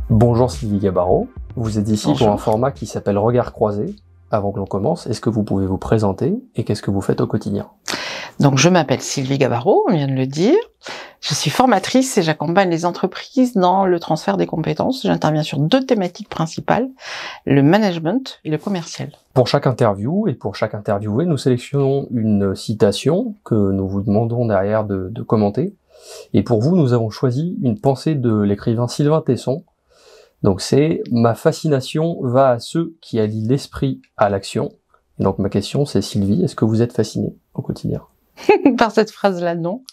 Bonjour Sylvie Gabarro, vous êtes ici Bonjour. pour un format qui s'appelle Regard croisé. Avant que l'on commence, est-ce que vous pouvez vous présenter et qu'est-ce que vous faites au quotidien? Donc je m'appelle Sylvie Gabarro, on vient de le dire. Je suis formatrice et j'accompagne les entreprises dans le transfert des compétences. J'interviens sur 2 thématiques principales, le management et le commercial. Pour chaque interview et pour chaque interviewé, nous sélectionnons une citation que nous vous demandons derrière de commenter. Et pour vous, nous avons choisi une pensée de l'écrivain Sylvain Tesson. Donc c'est « Ma fascination va à ceux qui allient l'esprit à l'action ». Et donc ma question c'est Sylvie, est-ce que vous êtes fascinée au quotidien? Par cette phrase-là, non.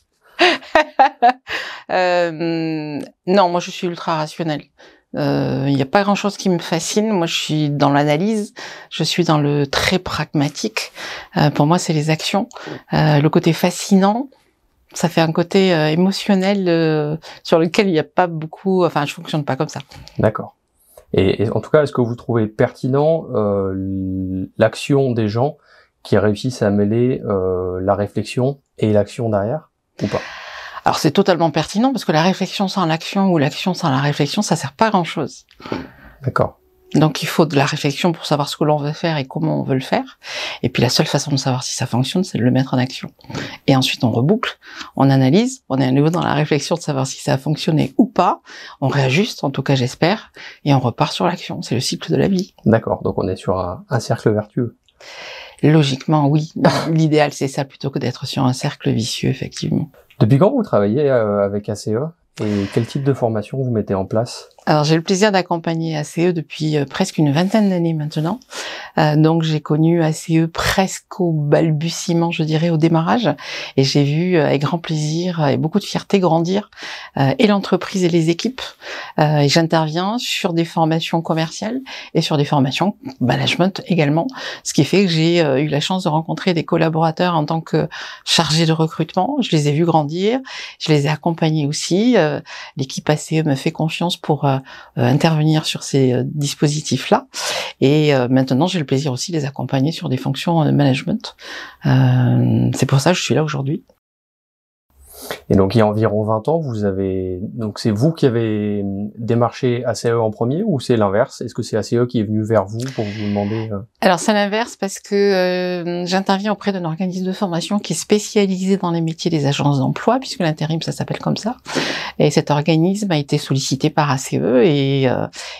Non, moi je suis ultra rationnelle. Il n'y a pas grand-chose qui me fascine. Moi, je suis dans l'analyse, je suis dans le très pragmatique. Pour moi, c'est les actions. Le côté fascinant, ça fait un côté émotionnel sur lequel il n'y a pas beaucoup... Enfin, je fonctionne pas comme ça. D'accord. Et en tout cas, est-ce que vous trouvez pertinent l'action des gens qui réussissent à mêler la réflexion et l'action derrière, ou pas? Alors c'est totalement pertinent parce que la réflexion sans l'action ou l'action sans la réflexion, ça sert pas à grand-chose. D'accord. Donc il faut de la réflexion pour savoir ce que l'on veut faire et comment on veut le faire. Et puis la seule façon de savoir si ça fonctionne, c'est de le mettre en action. Et ensuite on reboucle, on analyse, on est à nouveau dans la réflexion de savoir si ça a fonctionné ou pas. On réajuste, en tout cas j'espère, et on repart sur l'action. C'est le cycle de la vie. D'accord, donc on est sur un cercle vertueux. Logiquement, oui. L'idéal c'est ça plutôt que d'être sur un cercle vicieux, effectivement. Depuis quand vous travaillez avec ACE et quel type de formation vous mettez en place? Alors j'ai le plaisir d'accompagner ACE depuis presque une vingtaine d'années maintenant. Donc j'ai connu ACE presque au balbutiement, je dirais, au démarrage. Et j'ai vu avec grand plaisir et beaucoup de fierté grandir et l'entreprise et les équipes. Et j'interviens sur des formations commerciales et sur des formations management également. Ce qui fait que j'ai eu la chance de rencontrer des collaborateurs en tant que chargé de recrutement. Je les ai vus grandir, je les ai accompagnés aussi. L'équipe ACE me fait confiance pour intervenir sur ces dispositifs-là. Et maintenant, j'ai le plaisir aussi de les accompagner sur des fonctions de management. C'est pour ça que je suis là aujourd'hui. Et donc il y a environ 20 ans, donc c'est vous qui avez démarché ACE en premier ou c'est l'inverse? Est-ce que c'est ACE qui est venu vers vous pour vous demander Alors c'est l'inverse parce que j'interviens auprès d'un organisme de formation qui est spécialisé dans les métiers des agences d'emploi, puisque l'intérim ça s'appelle comme ça. Et cet organisme a été sollicité par ACE et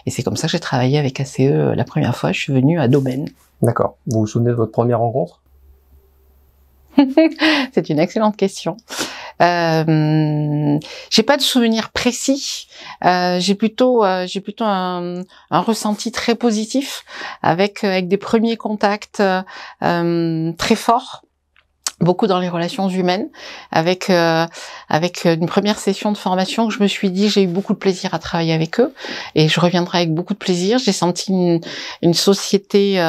c'est comme ça que j'ai travaillé avec ACE la première fois. Je suis venue à Domaine. D'accord. Vous vous souvenez de votre première rencontre? C'est une excellente question. J'ai pas de souvenir précis. J'ai plutôt un ressenti très positif avec des premiers contacts très forts. Beaucoup dans les relations humaines, avec une première session de formation que je me suis dit j'ai eu beaucoup de plaisir à travailler avec eux et je reviendrai avec beaucoup de plaisir. J'ai senti une société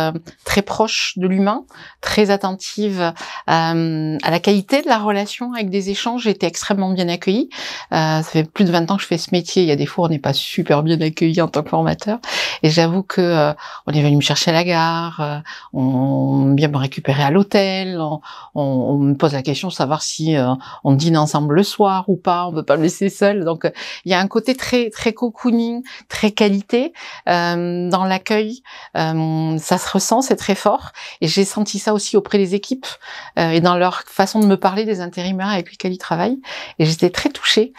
très proche de l'humain, très attentive à la qualité de la relation avec des échanges. J'ai été extrêmement bien accueillie. Ça fait plus de 20 ans que je fais ce métier. Il y a des fois on n'est pas super bien accueilli en tant que formateur et j'avoue que on est venu me chercher à la gare, on vient me récupérer à l'hôtel, on me pose la question de savoir si on dîne ensemble le soir ou pas, on veut pas me laisser seule. Donc il y a un côté très très cocooning, très qualité dans l'accueil. Ça se ressent, c'est très fort. Et j'ai senti ça aussi auprès des équipes et dans leur façon de me parler des intérimaires avec lesquels ils travaillent. Et j'étais très touchée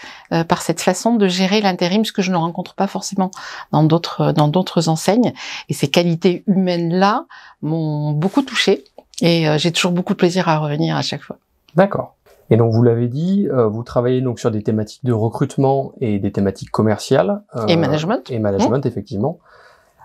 par cette façon de gérer l'intérim, ce que je ne rencontre pas forcément dans d'autres enseignes. Et ces qualités humaines-là m'ont beaucoup touchée. Et j'ai toujours beaucoup de plaisir à revenir à chaque fois. D'accord. Et donc vous l'avez dit, vous travaillez donc sur des thématiques de recrutement et des thématiques commerciales. Et management. Et management, effectivement.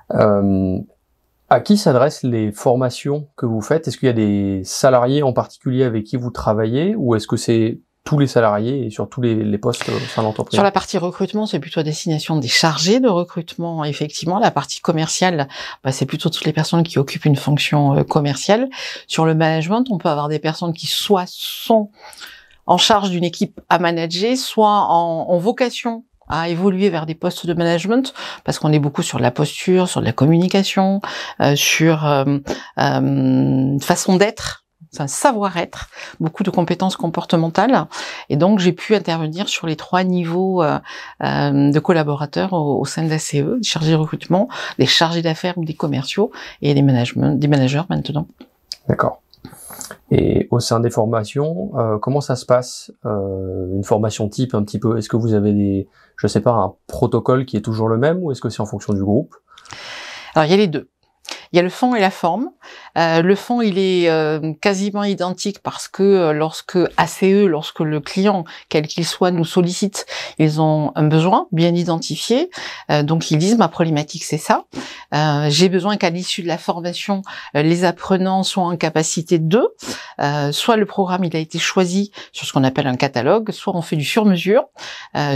À qui s'adressent les formations que vous faites? Est-ce qu'il y a des salariés en particulier avec qui vous travaillez ou est-ce que c'est tous les salariés et sur tous les postes au sein de l'entreprise? Sur la partie recrutement, c'est plutôt à destination des chargés de recrutement, effectivement. La partie commerciale, c'est plutôt toutes les personnes qui occupent une fonction commerciale. Sur le management, on peut avoir des personnes qui soit sont en charge d'une équipe à manager, soit en vocation à évoluer vers des postes de management, parce qu'on est beaucoup sur de la posture, sur de la communication, sur façon d'être c'est un savoir-être, beaucoup de compétences comportementales. Et donc, j'ai pu intervenir sur les 3 niveaux de collaborateurs au sein de la CE, des chargés de recrutement, des chargés d'affaires ou des commerciaux et des managers maintenant. D'accord. Et au sein des formations, comment ça se passe, une formation type un petit peu? Est-ce que vous avez je sais pas, un protocole qui est toujours le même ou est-ce que c'est en fonction du groupe? Alors, il y a les deux. Il y a le fond et la forme. Le fond, il est quasiment identique parce que lorsque le client, quel qu'il soit, nous sollicite, ils ont un besoin bien identifié. Donc, ils disent, ma problématique, c'est ça. J'ai besoin qu'à l'issue de la formation, les apprenants soient en capacité soit le programme, il a été choisi sur ce qu'on appelle un catalogue, soit on fait du sur-mesure.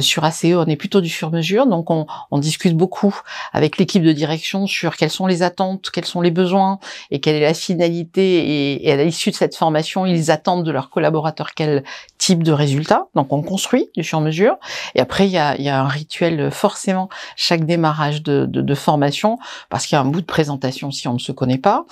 Sur ACE, on est plutôt du sur-mesure. Donc, on discute beaucoup avec l'équipe de direction sur quelles sont les attentes, quels sont les besoins et quelle est la finalité. Et à l'issue de cette formation, ils attendent de leurs collaborateurs quel type de résultat. Donc, on construit du sur-mesure. Et après, il y a un rituel forcément chaque démarrage de formation parce qu'il y a un bout de présentation si on ne se connaît pas.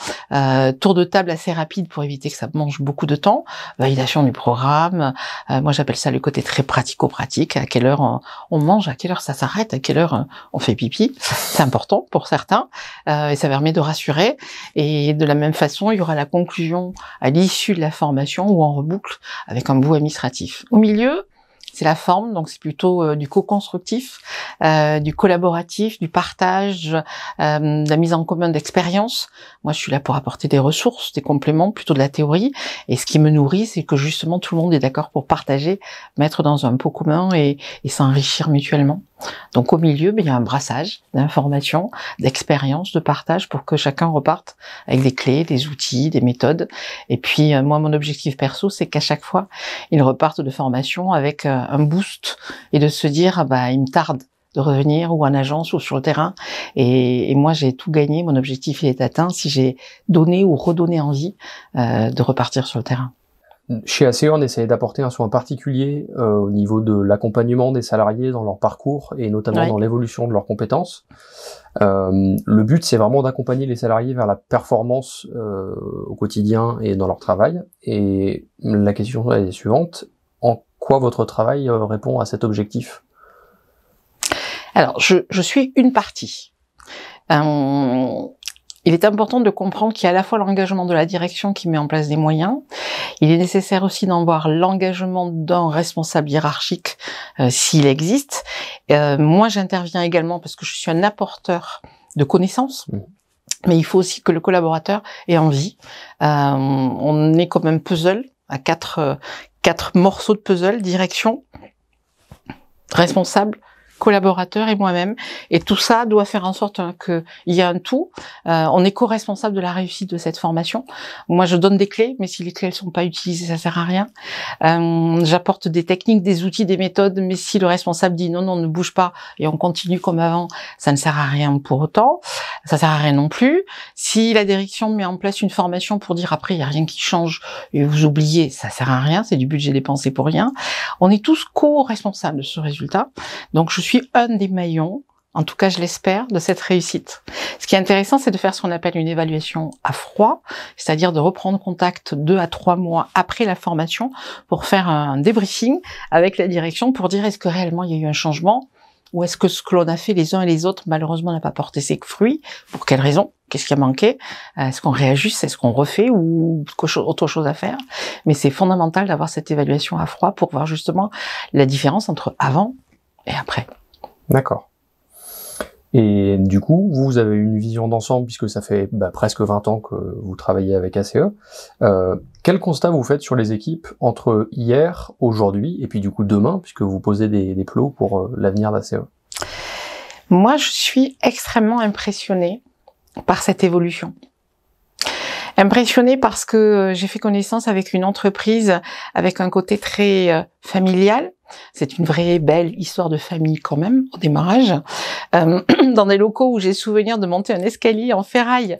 Tour de table assez rapide pour éviter que ça mange beaucoup de temps. Validation du programme. Moi, j'appelle ça le côté très pratico-pratique. À quelle heure on mange, à quelle heure ça s'arrête, à quelle heure on fait pipi. C'est important pour certains. Et ça permet de rassurer. Et de la même façon, il y aura la conclusion à l'issue de la formation où on reboucle avec un bout administratif. Au milieu, c'est la forme, donc c'est plutôt du co-constructif, du collaboratif, du partage, de la mise en commun d'expériences. Moi, je suis là pour apporter des ressources, des compléments, plutôt de la théorie. Et ce qui me nourrit, c'est que justement tout le monde est d'accord pour partager, mettre dans un pot commun et s'enrichir mutuellement. Donc au milieu, il y a un brassage d'informations, d'expériences, de partage pour que chacun reparte avec des clés, des outils, des méthodes. Et puis moi, mon objectif perso, c'est qu'à chaque fois, ils repartent de formation avec un boost et de se dire, il me tarde de revenir ou en agence ou sur le terrain. Et moi, j'ai tout gagné. Mon objectif, il est atteint si j'ai donné ou redonné envie de repartir sur le terrain. Chez ACE, on essaie d'apporter un soin particulier au niveau de l'accompagnement des salariés dans leur parcours et notamment dans l'évolution de leurs compétences. Le but, c'est vraiment d'accompagner les salariés vers la performance au quotidien et dans leur travail. Et la question est suivante, en quoi votre travail répond à cet objectif? Alors, je suis une partie. Il est important de comprendre qu'il y a à la fois l'engagement de la direction qui met en place des moyens. Il est nécessaire aussi d'en voir l'engagement d'un responsable hiérarchique s'il existe. Moi, j'interviens également parce que je suis un apporteur de connaissances. Mais il faut aussi que le collaborateur ait envie. On est comme un puzzle à quatre morceaux de puzzle, direction, responsable, collaborateurs et moi-même, et tout ça doit faire en sorte qu'il y a un tout. On est co-responsable de la réussite de cette formation. Moi, je donne des clés, mais si les clés ne sont pas utilisées, ça sert à rien. J'apporte des techniques, des outils, des méthodes, mais si le responsable dit non, ne bouge pas et on continue comme avant, ça ne sert à rien pour autant. Ça sert à rien non plus. Si la direction met en place une formation pour dire après il y a rien qui change et vous oubliez, ça sert à rien. C'est du budget dépensé pour rien. On est tous co-responsables de ce résultat. Donc je suis un des maillons, en tout cas je l'espère, de cette réussite. Ce qui est intéressant, c'est de faire ce qu'on appelle une évaluation à froid, c'est-à-dire de reprendre contact 2 à 3 mois après la formation pour faire un débriefing avec la direction pour dire est-ce que réellement il y a eu un changement ou est-ce que ce que l'on a fait les uns et les autres malheureusement n'a pas porté ses fruits. Pour quelles raisons? Qu'est-ce qui a manqué? Est-ce qu'on réajuste? Est-ce qu'on refait ou autre chose à faire? Mais c'est fondamental d'avoir cette évaluation à froid pour voir justement la différence entre avant et après. D'accord. Et du coup, vous avez une vision d'ensemble puisque ça fait presque 20 ans que vous travaillez avec ACE. Quel constat vous faites sur les équipes entre hier, aujourd'hui et puis du coup demain, puisque vous posez des plots pour l'avenir d'ACE? Moi, je suis extrêmement impressionnée par cette évolution. Impressionnée parce que j'ai fait connaissance avec une entreprise avec un côté très familial. C'est une vraie belle histoire de famille quand même au démarrage. dans des locaux où j'ai souvenir de monter un escalier en ferraille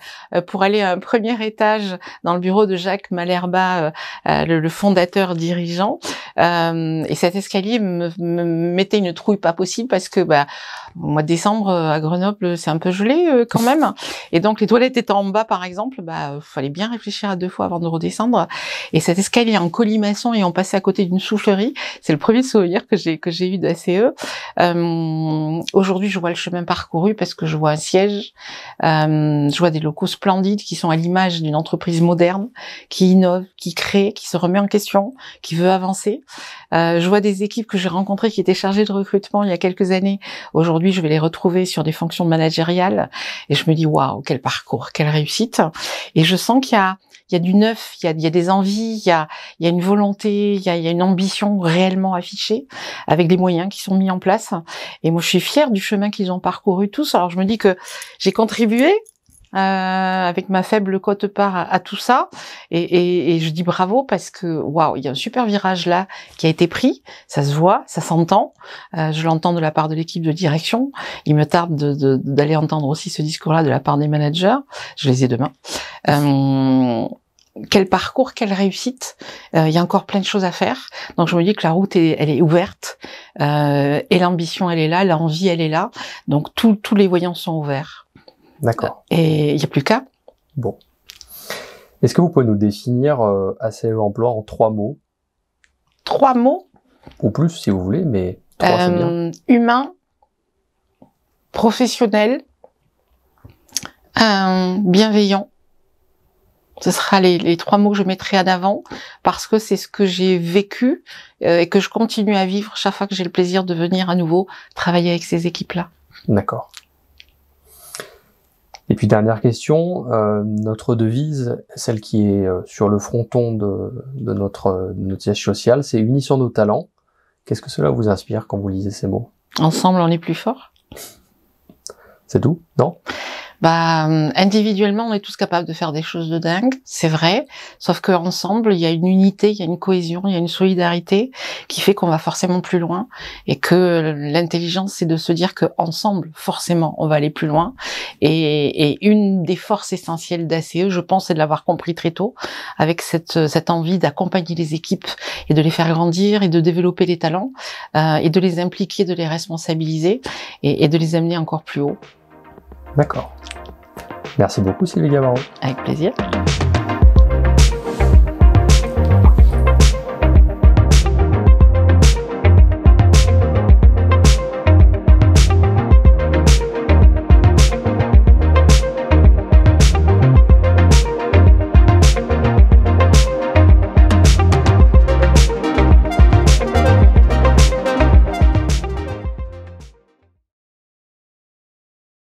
pour aller à un premier étage dans le bureau de Jacques Malherba, le fondateur dirigeant. Et cet escalier me mettait une trouille pas possible parce que au mois de décembre à Grenoble c'est un peu gelé quand même. Et donc les toilettes étant en bas par exemple, fallait bien réfléchir à deux fois avant de redescendre. Et cet escalier en colimaçon et en passé à côté d'une soufflerie, c'est le premier souvenir que j'ai eu d'ACE. Aujourd'hui je vois le chemin parcouru parce que je vois un siège, je vois des locaux splendides qui sont à l'image d'une entreprise moderne, qui innove, qui crée, qui se remet en question, qui veut avancer. Je vois des équipes que j'ai rencontrées qui étaient chargées de recrutement il y a quelques années. Aujourd'hui, je vais les retrouver sur des fonctions managériales et je me dis waouh, quel parcours, quelle réussite. Et je sens qu'il y a du neuf, il y a des envies, il y a une volonté, il y a une ambition réellement affichée avec des moyens qui sont mis en place. Et moi, je suis fière du chemin qu'ils ont parcouru tous. Alors, je me dis que j'ai contribué avec ma faible quote-part à tout ça, et je dis bravo parce que waouh, il y a un super virage là qui a été pris, ça se voit, ça s'entend, je l'entends de la part de l'équipe de direction, il me tarde d'aller entendre aussi ce discours-là de la part des managers, je les ai demain. Quel parcours, quelle réussite, il y a encore plein de choses à faire, donc je me dis que la route elle est ouverte, et l'ambition elle est là, l'envie elle est là, donc tous les voyants sont ouverts. D'accord. Et il n'y a plus qu'à. Bon. Est-ce que vous pouvez nous définir ACE Emploi en 3 mots? 3 mots? Ou plus, si vous voulez, mais 3, c'est bien. Humain, professionnel, bienveillant. Ce sera les 3 mots que je mettrai en avant parce que c'est ce que j'ai vécu et que je continue à vivre chaque fois que j'ai le plaisir de venir à nouveau travailler avec ces équipes-là. D'accord. Et puis dernière question, notre devise, celle qui est sur le fronton de notre siège social, c'est « Unissons nos talents ». Qu'est-ce que cela vous inspire quand vous lisez ces mots? Ensemble, on est plus fort. C'est tout? Non? Individuellement, on est tous capables de faire des choses de dingue, c'est vrai. Sauf qu'ensemble, il y a une unité, il y a une cohésion, il y a une solidarité qui fait qu'on va forcément plus loin. Et que l'intelligence, c'est de se dire que ensemble, forcément, on va aller plus loin. Et une des forces essentielles d'ACE, je pense, c'est de l'avoir compris très tôt, avec cette envie d'accompagner les équipes et de les faire grandir et de développer les talents et de les impliquer, de les responsabiliser et de les amener encore plus haut. D'accord. Merci beaucoup Sylvie Gavarro. Avec plaisir.